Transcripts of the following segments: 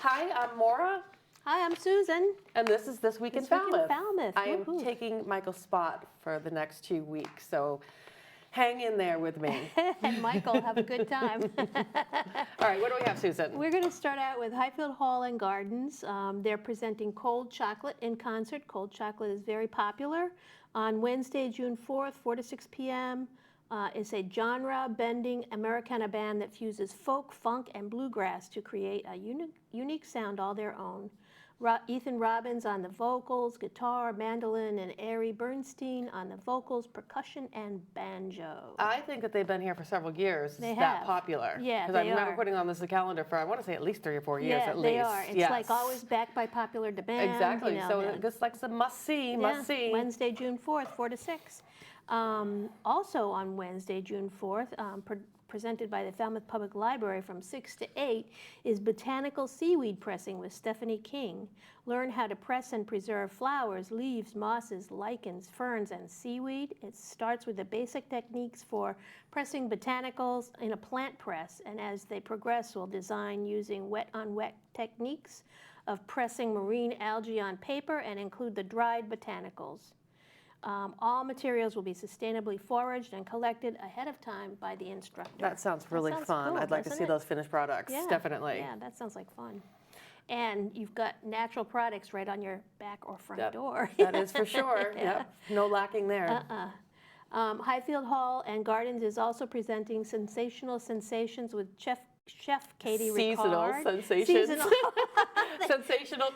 Hi, I'm Maura. Hi, I'm Susan. And this is This Week in This Week in Falmouth. Falmouth. I am taking Michael's spot for the next 2 weeks, so hang in there with me. And Michael, have a good time. All right, what do we have, Susan? We're going to start out with Highfield Hall and Gardens. They're presenting cold chocolate in concert. Cold chocolate is very popular. On Wednesday, June 4th, 4 to 6 p.m., it's a genre-bending Americana band that fuses folk, funk, and bluegrass to create a unique sound all their own. Ethan Robbins on the vocals, guitar, mandolin, and Ari Bernstein on the vocals, percussion, and banjo. I think that they've been here for several years. They it's have. that popular. Yeah, Because I they remember are. putting on this calendar for, I want to say, at least 3 or 4 years at least. They are. It's yes. like always backed by popular demand. Exactly. You know, So it's like a must-see, must-see. Wednesday, June 4th, 4 to 6. Also on Wednesday, June 4th, presented by the Falmouth Public Library from 6 to 8, is Botanical Seaweed Pressing with Stephanie King. Learn how to press and preserve flowers, leaves, mosses, lichens, ferns, and seaweed. It starts with the basic techniques for pressing botanicals in a plant press, and as they progress, will design using wet-on-wet techniques of pressing marine algae on paper and include the dried botanicals. All materials will be sustainably foraged and collected ahead of time by the instructor. That sounds really fun. Cool, I'd like to see those finished products, definitely. Yeah, that sounds like fun. And you've got natural products right on your back or front door. That is for sure. Yep, no lacking there. Highfield Hall and Gardens is also presenting Sensational Sensations with Chef Katie Ricard. Sensations. Sensational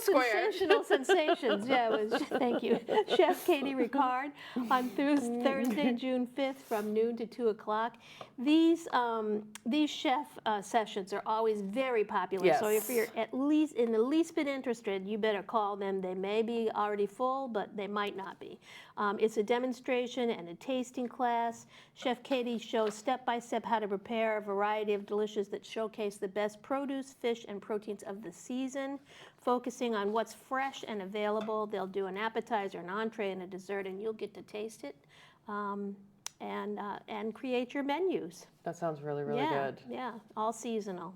squared. Sensational sensations. Yeah, it was, thank you. Chef Katie Ricard on Thursday, June 5th from noon to 2 o'clock. These chef sessions are always very popular. Yes. So if you're at least in the least bit interested, you better call them. They may be already full, but they might not be. It's a demonstration and a tasting class. Chef Katie shows step-by-step how to prepare a variety of dishes that showcase the best produce, fish, and proteins of the season, focusing on what's fresh and available. They'll do an appetizer, an entree, and a dessert, and you'll get to taste it and create your menus. That sounds really, really good. Yeah, all seasonal.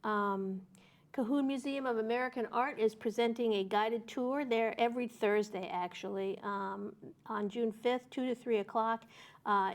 Cahoon Museum of American Art is presenting a guided tour there every Thursday, actually, on June 5th, 2 to 3 o'clock.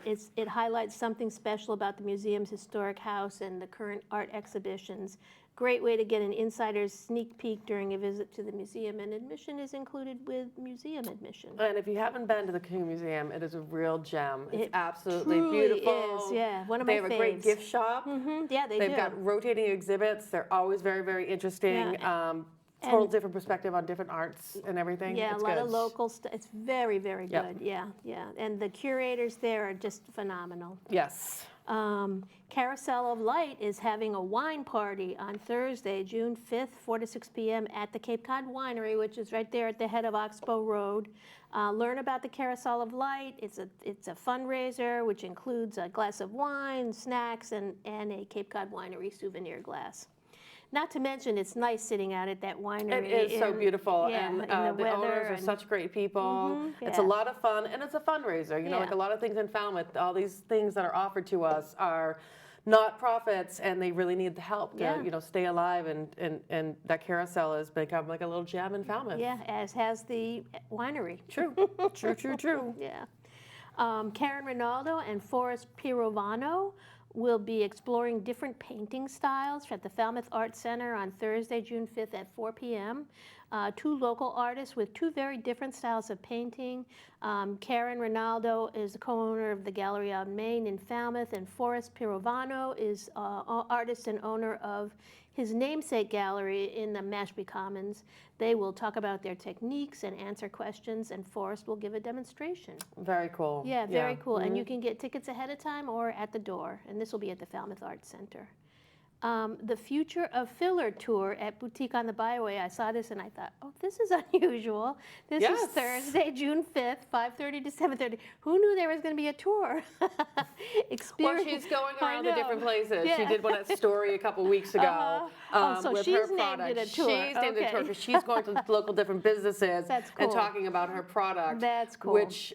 It highlights something special about the museum's historic house and the current art exhibitions. Great way to get an insider's sneak peek during a visit to the museum, and admission is included with museum admission. And if you haven't been to the Cahoon Museum, it is a real gem. It's absolutely truly beautiful. Is, yeah, one of my faves. They have a great gift shop. Yeah, they do. They've got rotating exhibits. They're always very, very interesting. Yeah. Total different perspective on different arts and everything. Yeah, it's a lot good. of local stuff. It's very, very good. Yeah, yeah. And the curators there are just phenomenal. Yes. Carousel of Light is having a wine party on Thursday, June 5th, 4 to 6 p.m. at the Cape Cod Winery, which is right there at the head of Oxbow Road. Learn about the Carousel of Light. It's a fundraiser which includes a glass of wine, snacks, and a Cape Cod Winery souvenir glass. Not to mention, it's nice sitting out at that winery. It is so beautiful, yeah, and the owners are such great people. It's a lot of fun, and it's a fundraiser. You know, like a lot of things in Falmouth, all these things that are offered to us are not profits, and they really need the help to stay alive. And that carousel has become like a little gem in Falmouth. Yeah, as has the winery. True, true. Yeah. Karen Ronaldo and Forrest Pirovano will be exploring different painting styles at the Falmouth Art Center on Thursday, June 5th at 4 p.m. 2 local artists with 2 very different styles of painting. Karen Ronaldo is the co-owner of the Gallery on Main in Falmouth, and Forrest Pirovano is artist and owner of his namesake gallery in the Mashpee Commons. They will talk about their techniques and answer questions, and Forrest will give a demonstration. Very cool. Yeah, very cool. And you can get tickets ahead of time or at the door, and this will be at the Falmouth Arts Center. The Future of Filler tour at Boutique on the Byway. I saw this and I thought, oh, this is unusual. This is Thursday, June 5th, 5:30 to 7:30. Who knew there was going to be a tour? Well, she's going around to different places. Yeah. She did one at Story a couple weeks ago so with she's her named product. it a tour. She's named it a tour because she's going to local different businesses That's cool. and talking about her product. That's cool. Which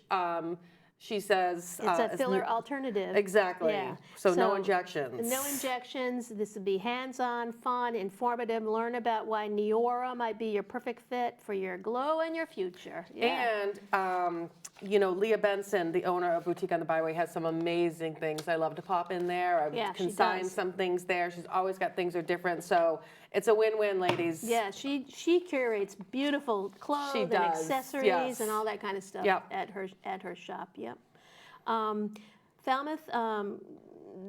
she says It's a filler alternative. Exactly. Yeah. So no injections. No injections. This will be hands-on, fun, informative. Learn about why Neora might be your perfect fit for your glow and your future. Yeah. And, you know, Leah Benson, the owner of Boutique on the Byway, has some amazing things. I love to pop in there. I consign some things there. She's always got things that are different. So it's a win-win, ladies. Yeah, she curates beautiful clothes and accessories and all that kind of stuff at her shop. Yep. Falmouth,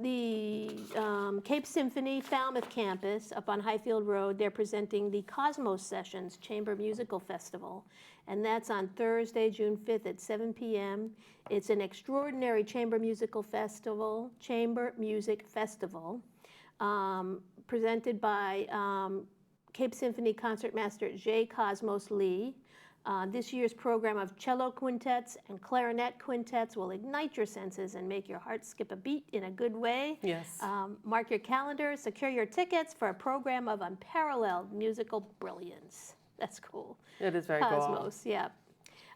the Cape Symphony Falmouth campus up on Highfield Road, they're presenting the Cosmos Sessions Chamber Musical Festival, and that's on Thursday, June 5th at 7 p.m. It's an extraordinary chamber music festival, presented by Cape Symphony Concertmaster J. Cosmos Lee. This year's program of cello quintets and clarinet quintets will ignite your senses and make your heart skip a beat in a good way. Yes. Mark your calendar, secure your tickets for a program of unparalleled musical brilliance. That's cool. It is very cool. Cosmos, yeah.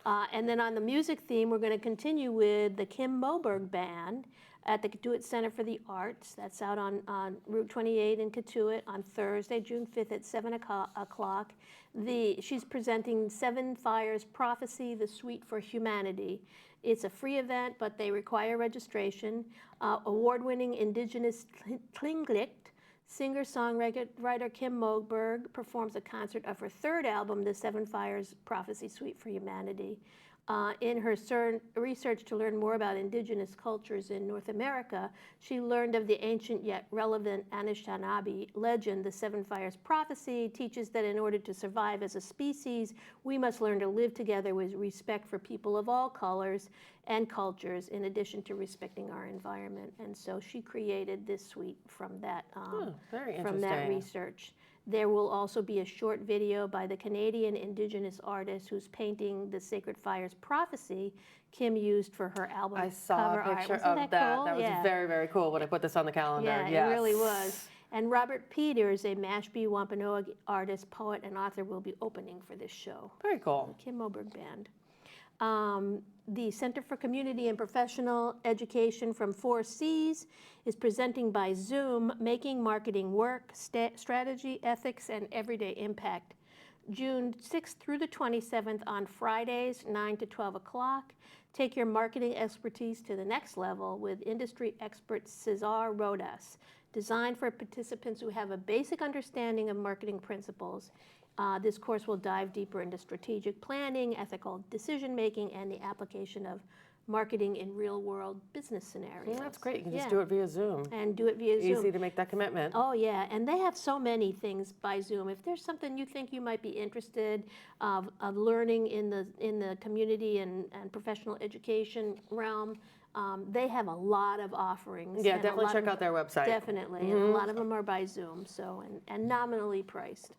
And then on the music theme, we're going to continue with the Kim Moberg Band at the Katuitt Center for the Arts. That's out on Route 28 in Katuitt on Thursday, June 5th at 7 o'clock. She's presenting Seven Fires Prophecy, the Suite for Humanity. It's a free event, but they require registration. Award-winning Indigenous Tlingit singer-songwriter Kim Moberg performs a concert of her third album, the Seven Fires Prophecy Suite for Humanity. In her research to learn more about indigenous cultures in North America, she learned of the ancient yet relevant Anishinaabe legend. The Seven Fires Prophecy teaches that in order to survive as a species, we must learn to live together with respect for people of all colors and cultures, in addition to respecting our environment. And so she created this suite from that, from that research. There will also be a short video by the Canadian Indigenous artist who's painting the Sacred Fires Prophecy Kim used for her album cover art. I saw a picture of that. Cool? That was very, very cool when I put this on the calendar. Yeah, it really was. And Robert Peters, a Mashpee Wampanoag artist, poet, and author, will be opening for this show. Very cool. The Kim Moberg Band. The Center for Community and Professional Education from 4Cs is presenting by Zoom, Making Marketing Work, Strategy, Ethics, and Everyday Impact. June 6th through the 27th on Fridays, 9 to 12 o'clock. Take your marketing expertise to the next level with industry expert Cesar Rodas. Designed for participants who have a basic understanding of marketing principles. This course will dive deeper into strategic planning, ethical decision-making, and the application of marketing in real-world business scenarios. Well, that's great. You can just do it via Zoom. And do it via Zoom. Easy to make that commitment. Oh, yeah. And they have so many things by Zoom. If there's something you think you might be interested of learning in the community and professional education realm, they have a lot of offerings. Yeah, definitely check out their website. Definitely. And a lot of them are by Zoom, so and nominally priced.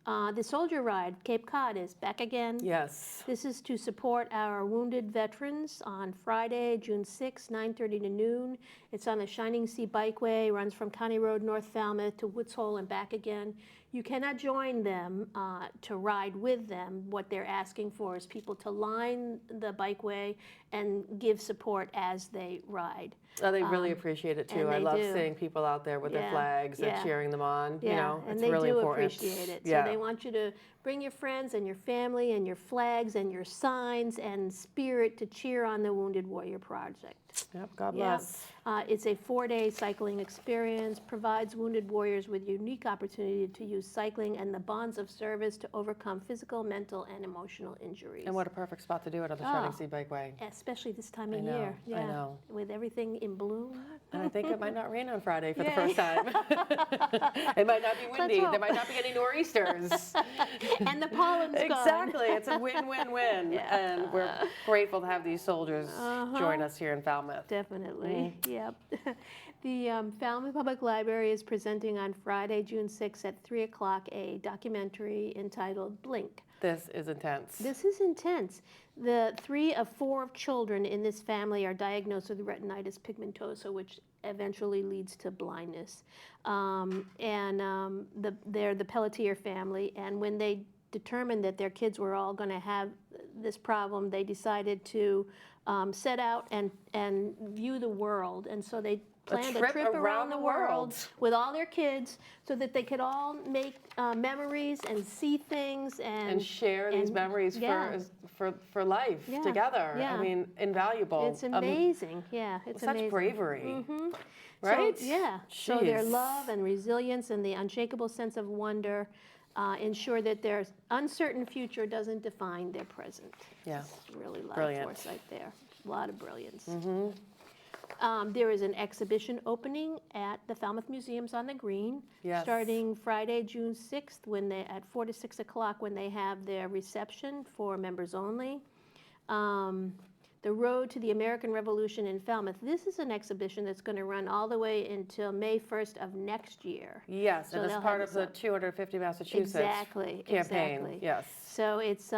The Soldier Ride, Cape Cod, is back again. Yes. This is to support our wounded veterans on Friday, June 6, 9:30 to noon. It's on the Shining Sea Bikeway, runs from County Road, North Falmouth to Woods Hole and back again. You cannot join them to ride with them. What they're asking for is people to line the bikeway and give support as they ride. Oh, they really appreciate it too. I love seeing people out there with their flags and cheering them on. Yeah, you know, and it's they really do important. Appreciate it. So they want you to bring your friends and your family and your flags and your signs and spirit to cheer on the Wounded Warrior Project. Yep, God bless. It's a 4-day cycling experience, provides wounded warriors with unique opportunity to use cycling and the bonds of service to overcome physical, mental, and emotional injuries. And what a perfect spot to do it on the Shining Sea Bikeway. Especially this time of year. I know. With everything in bloom. And I think it might not rain on Friday for the first time. It might not be windy. There might not be any nor'easters. And the pollen's gone. Exactly. It's a win-win-win. And we're grateful to have these soldiers join us here in Falmouth. Definitely. Yep. The Falmouth Public Library is presenting on Friday, June 6th at 3 o'clock a documentary entitled Blink. This is intense. This is intense. The 3 of 4 children in this family are diagnosed with retinitis pigmentosa, which eventually leads to blindness. They're the Pelletier family, and when they determined that their kids were all going to have this problem, they decided to set out and view the world. And so they planned a trip around the world with all their kids so that they could all make memories and see things and share these memories for life together. Yeah. I mean, invaluable. It's amazing. It's such amazing. Bravery. Right? So, so their love and resilience and the unshakable sense of wonder ensure that their uncertain future doesn't define their present. Yeah. It's really a lot of foresight there. A lot of brilliance. There is an exhibition opening at the Falmouth Museums on the Green, starting Friday, June 6th, at 4 to 6 o'clock, when they have their reception for members only. The Road to the American Revolution in Falmouth. This is an exhibition that's going to run all the way until May 1st of next year. Yes, so and it's part of the 250 Massachusetts campaign. Exactly. Yes. So it's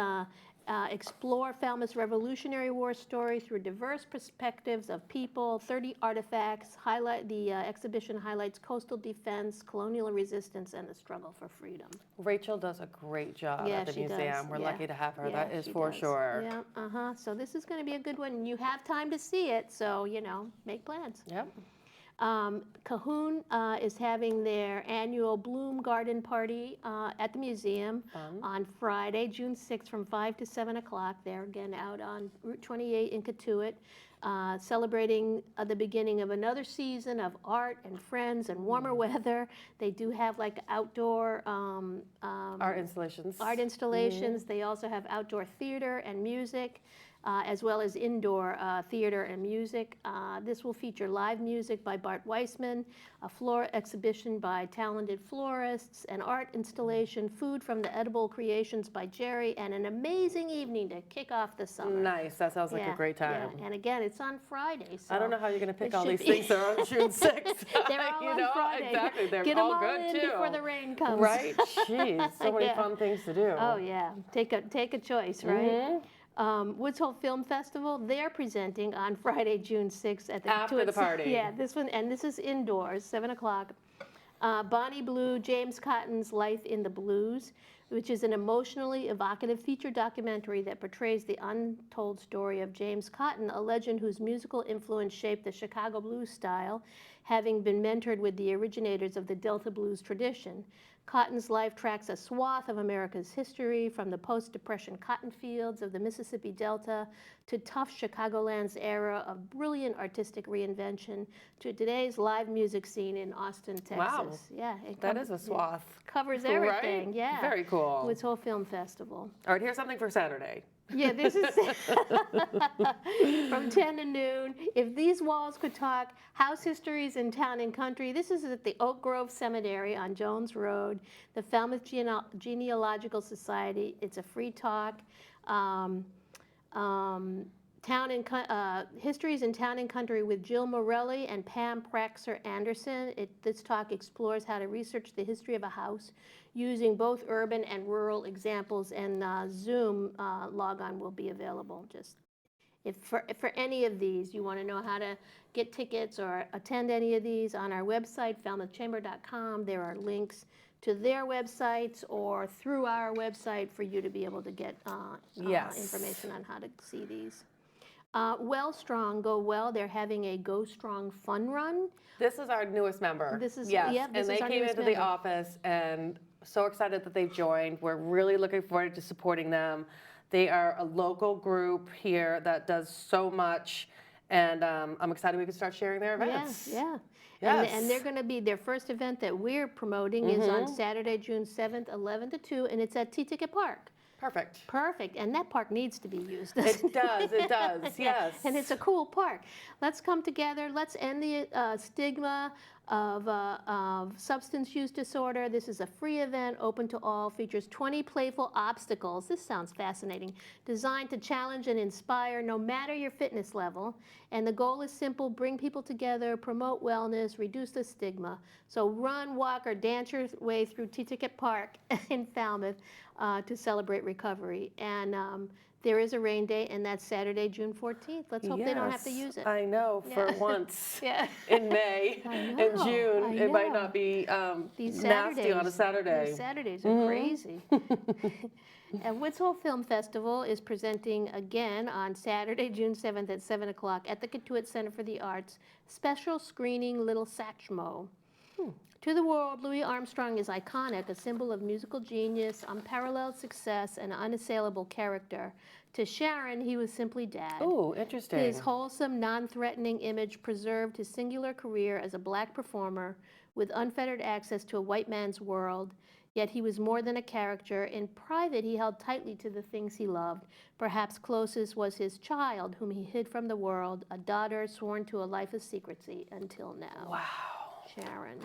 explore Falmouth's Revolutionary War story through diverse perspectives of people, 30 artifacts. The exhibition highlights coastal defense, colonial resistance, and the struggle for freedom. Rachel does a great job at the museum. We're lucky to have her. That is for sure. Yeah. So this is going to be a good one. You have time to see it, so make plans. Yep. Cahoon is having their annual Bloom Garden Party at the museum on Friday, June 6th from 5 to 7 o'clock. They're again out on Route 28 in Katuitt, celebrating the beginning of another season of art and friends and warmer weather. They do have like outdoor art installations. They also have outdoor theater and music. As well as indoor theater and music. This will feature live music by Bart Weissman, a floor exhibition by talented florists, an art installation, food from the edible creations by Jerry, and an amazing evening to kick off the summer. Nice. That sounds like a great time. Yeah. And again, it's on Friday. So I don't know how you're going to pick all these things that are on June 6th. They're all on Friday. Exactly. They're Get all them all good in too. before the rain comes. Right? Jeez. So many fun things to do. Oh, yeah. Take a choice, right? Woods Hole Film Festival, they're presenting on Friday, June 6th at the after the party. Yeah, this is indoors, 7 o'clock. Bonnie Blue, James Cotton's Life in the Blues, which is an emotionally evocative feature documentary that portrays the untold story of James Cotton, a legend whose musical influence shaped the Chicago blues style, having been mentored with the originators of the Delta blues tradition. Cotton's life tracks a swath of America's history, from the post-Depression cotton fields of the Mississippi Delta to tough Chicagoland's era of brilliant artistic reinvention to today's live music scene in Austin, Texas. Wow. Yeah, that is a swath. Covers everything, right? Yeah. Very cool. Woods Hole Film Festival. All right, here's something for Saturday. Yeah, this is from 10 to noon. If these walls could talk, house histories in town and country. This is at the Oak Grove Cemetery on Jones Road, the Falmouth Genealogical Society. It's a free talk. Histories in Town and Country with Jill Morelli and Pam Praxer Anderson. This talk explores how to research the history of a house using both urban and rural examples, and Zoom log-on will be available. Just if for any of these, you want to know how to get tickets or attend any of these, on our website, falmouthchamber.com, there are links to their websites or through our website for you to be able to get information on how to see these. Well Strong, Go Well, they're having a Go Strong fun run. This is our newest member. This is and they came into the office and so excited that they've joined. We're really looking forward to supporting them. They are a local group here that does so much, and I'm excited we can start sharing their events. Yeah. Yes. And they're going to be, their first event that we're promoting is on Saturday, June 7th, 11 to 2, and it's at T-Ticket Park. Perfect, and that park needs to be used. It does, yes. And it's a cool park. Let's come together, let's end the stigma of substance use disorder. This is a free event, open to all, features 20 playful obstacles. This sounds fascinating. Designed to challenge and inspire no matter your fitness level. And the goal is simple: bring people together, promote wellness, reduce the stigma. So run, walk, or dance your way through T-Ticket Park in Falmouth to celebrate recovery. And There is a rain date, and that's Saturday, June 14th. Let's hope they don't have to use it. I know, for Yeah. once. Yeah. In May, in June, it might not be These nasty on a Saturday. These Saturdays are crazy. And Woods Hole Film Festival is presenting again on Saturday, June 7th at 7 o'clock at the Katuitt Center for the Arts, special screening Little Satchmo. To the world, Louis Armstrong is iconic, a symbol of musical genius, unparalleled success, and unassailable character. To Sharon, he was simply Dad. Oh, interesting. His wholesome, non-threatening image preserved his singular career as a black performer with unfettered access to a white man's world. Yet he was more than a character. In private, he held tightly to the things he loved. Perhaps closest was his child, whom he hid from the world, a daughter sworn to a life of secrecy until now. Wow. Sharon.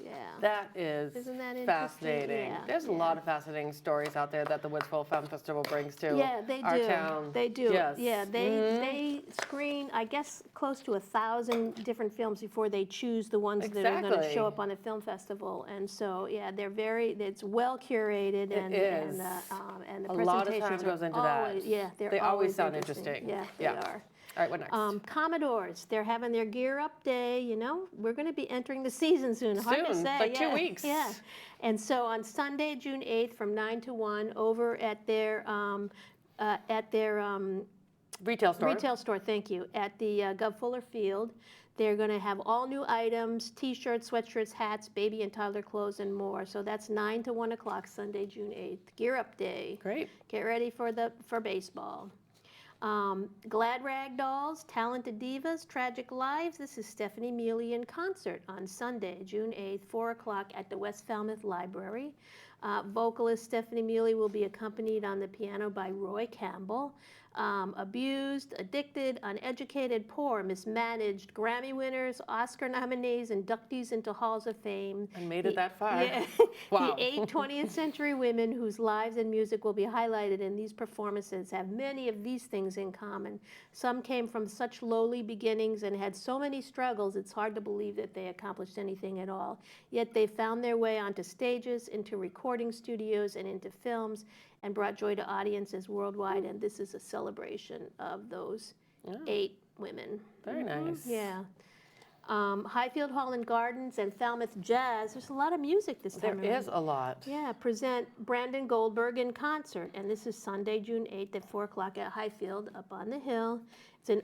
Yeah. That is Isn't that fascinating. Yeah, There's a lot of fascinating stories out there that the Woods Hole Film Festival brings to our town. They do. Yes. Yeah, they screen, I guess, close to 1,000 different films before they choose the ones that are going to show up on the film festival. And so, yeah, it's well curated, and the presentations a lot of time goes into that. Yeah, they always sound interesting. Yeah, they are. All right, what next? Commodores, they're having their Gear Up Day, you know. We're going to be entering the season soon. Hard to say. Like 2 weeks. Yeah. And so on Sunday, June 8th from 9 to 1 over at their Retail store. Retail store, thank you, at the Gov Fuller Field. They're going to have all new items, T-shirts, sweatshirts, hats, baby and toddler clothes, and more. So that's 9 to 1 o'clock, Sunday, June 8th. Gear Up Day. Great. Get ready for baseball. Glad Rag Dolls, Talented Divas, Tragic Lives. This is Stephanie Mealy in concert on Sunday, June 8th, 4 o'clock at the West Falmouth Library. Vocalist Stephanie Mealy will be accompanied on the piano by Roy Campbell. Abused, addicted, uneducated, poor, mismanaged, Grammy winners, Oscar nominees, inductees into halls of fame. And made it that far. Yeah. Wow. The 8 20th century women whose lives and music will be highlighted in these performances have many of these things in common. Some came from such lowly beginnings and had so many struggles, it's hard to believe that they accomplished anything at all. Yet they found their way onto stages, into recording studios, and into films, and brought joy to audiences worldwide, and this is a celebration of those 8 women. Very nice. Yeah. Highfield Hall and Gardens and Falmouth Jazz. There's a lot of music this time. There is a lot. Yeah, present Brandon Goldberg in concert, and this is Sunday, June 8th at 4 o'clock at Highfield up on the hill. It's an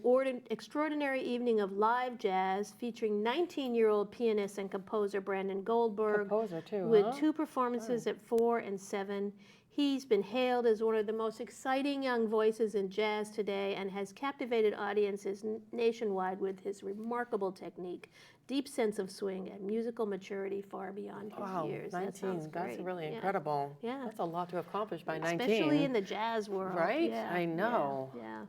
extraordinary evening of live jazz featuring 19-year-old pianist and composer Brandon Goldberg. Composer too, with 2 performances at 4 and 7. He's been hailed as one of the most exciting young voices in jazz today and has captivated audiences nationwide with his remarkable technique, deep sense of swing, and musical maturity far beyond his years. 19. That sounds great. That's really incredible. Yeah. That's a lot to accomplish by 19. Especially in the jazz world. Right? Yeah. I know. Yeah.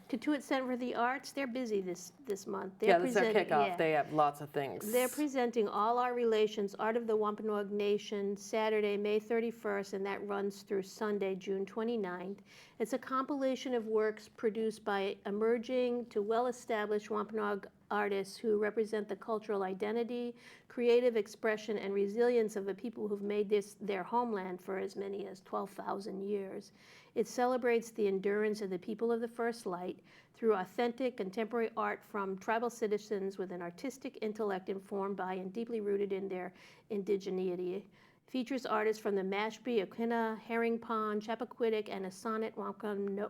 Katuitt Center for the Arts, they're busy this month. That's their kickoff. Yeah. They have lots of things. They're presenting All Our Relations, Art of the Wampanoag Nation, Saturday, May 31st, and that runs through Sunday, June 29th. It's a compilation of works produced by emerging to well-established Wampanoag artists who represent the cultural identity, creative expression, and resilience of the people who've made this their homeland for as many as 12,000 years. It celebrates the endurance of the people of the First Light through authentic contemporary art from tribal citizens with an artistic intellect informed by and deeply rooted in their indigeneity. Features artists from the Mashpee, Aquinnah, Herring Pond, Chappaquiddick, and Assonet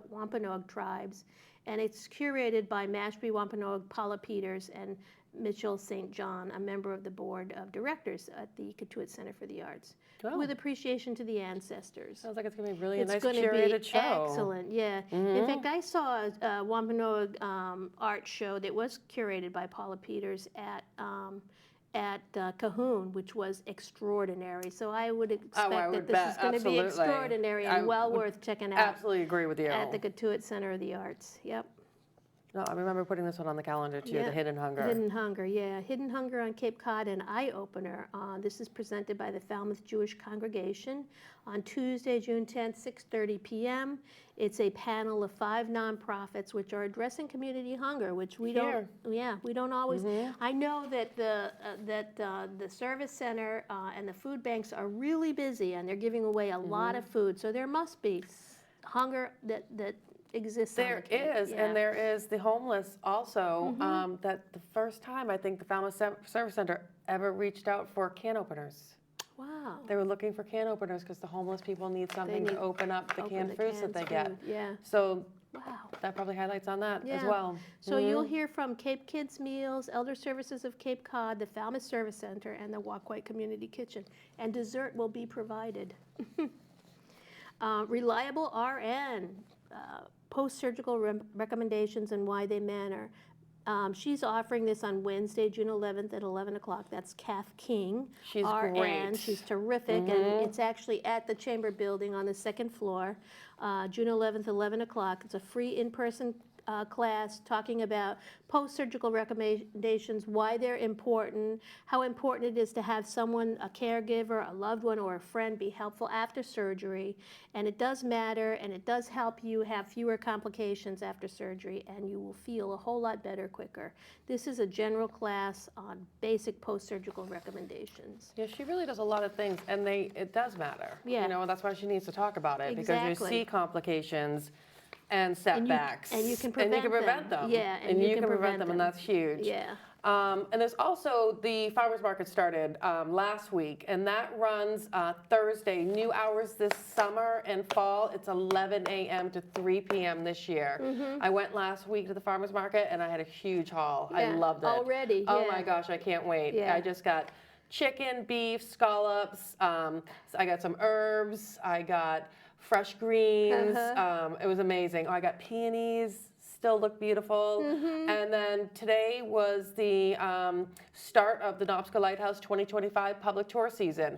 Wampanoag tribes. And it's curated by Mashpee Wampanoag Paula Peters and Mitchell St. John, a member of the board of directors at the Katuitt Center for the Arts, with appreciation to the ancestors. Sounds like it's going to be really a nice curated show. It's going to be excellent, yeah. In fact, I saw a Wampanoag art show that was curated by Paula Peters at Cahoon, which was extraordinary. So I would expect that this is going to be extraordinary and well worth checking out. Absolutely agree with you. At the Katuitt Center of the Arts, yep. No, I remember putting this one on the calendar too, the Hidden Hunger. Hidden Hunger, yeah. Hidden Hunger on Cape Cod, an eye-opener. This is presented by the Falmouth Jewish Congregation on Tuesday, June 10th, 6:30 p.m. It's a panel of 5 nonprofits which are addressing community hunger, which we don't always. I know that the service center and the food banks are really busy, and they're giving away a lot of food. So there must be hunger that exists on There the Cape. is, and there is the homeless also. That the first time I think the Falmouth Service Center ever reached out for can openers. Wow. They were looking for can openers because the homeless people need something to open up the canned foods that they get. Yeah. So Wow. that probably highlights on that as Yeah. well. So you'll hear from Cape Kids Meals, Elder Services of Cape Cod, the Falmouth Service Center, and the Walkway Community Kitchen. And dessert will be provided. Reliable RN, post-surgical recommendations and why they matter. She's offering this on Wednesday, June 11th at 11 o'clock. That's Kath King. She's RN. great. She's terrific, and it's actually at the Chamber building on the second floor. June 11th, 11 o'clock. It's a free in-person class talking about post-surgical recommendations, why they're important, how important it is to have someone, a caregiver, a loved one, or a friend be helpful after surgery. And it does matter, and it does help you have fewer complications after surgery, and you will feel a whole lot better quicker. This is a general class on basic post-surgical recommendations. Yeah, she really does a lot of things, and it does matter. Yeah. You know, and that's why she needs to talk about it, because Exactly. you see complications and setbacks. And you can prevent them. Yeah, and you can prevent them, and that's huge. Yeah. And there's also the farmers market started last week, and that runs Thursday. New hours this summer and fall. It's 11 a.m. to 3 p.m. this year. I went last week to the farmers market, and I had a huge haul. I Yeah, loved it. already, Oh yeah. my gosh, I can't wait. Yeah. I just got chicken, beef, scallops. I got some herbs. I got fresh greens. It was amazing. Oh, I got peonies. Still look beautiful. And then today was the start of the Nopska Lighthouse 2025 public tour season.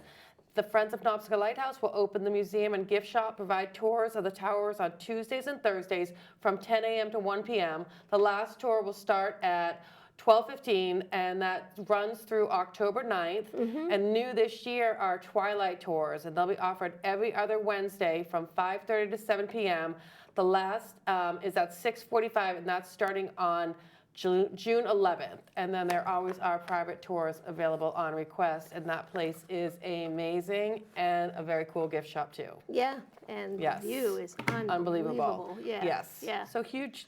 The Friends of Nopska Lighthouse will open the museum and gift shop, provide tours of the towers on Tuesdays and Thursdays from 10 a.m. to 1 p.m. The last tour will start at 12:15, and that runs through October 9th. And new this year are twilight tours, and they'll be offered every other Wednesday from 5:30 to 7 p.m. The last is at 6:45, and that's starting on June 11th. And then there always are private tours available on request, and that place is amazing and a very cool gift shop too. Yeah, and the view is unbelievable. Yeah. Yes. Yeah. So huge.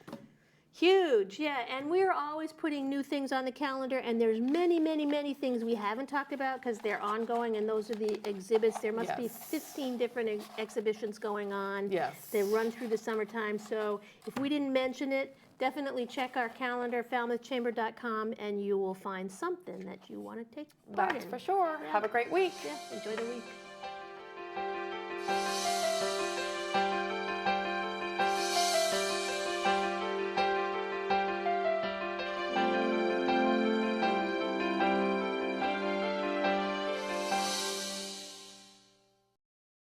Huge, yeah, and we're always putting new things on the calendar, and there's many, many, many things we haven't talked about because they're ongoing, and those are the exhibits. There must be 15 different exhibitions going on. Yes. They run through the summertime, so if we didn't mention it, definitely check our calendar, falmouthchamber.com, and you will find something that you want to take part in. That's for sure. Have a great week. Yeah, enjoy the week.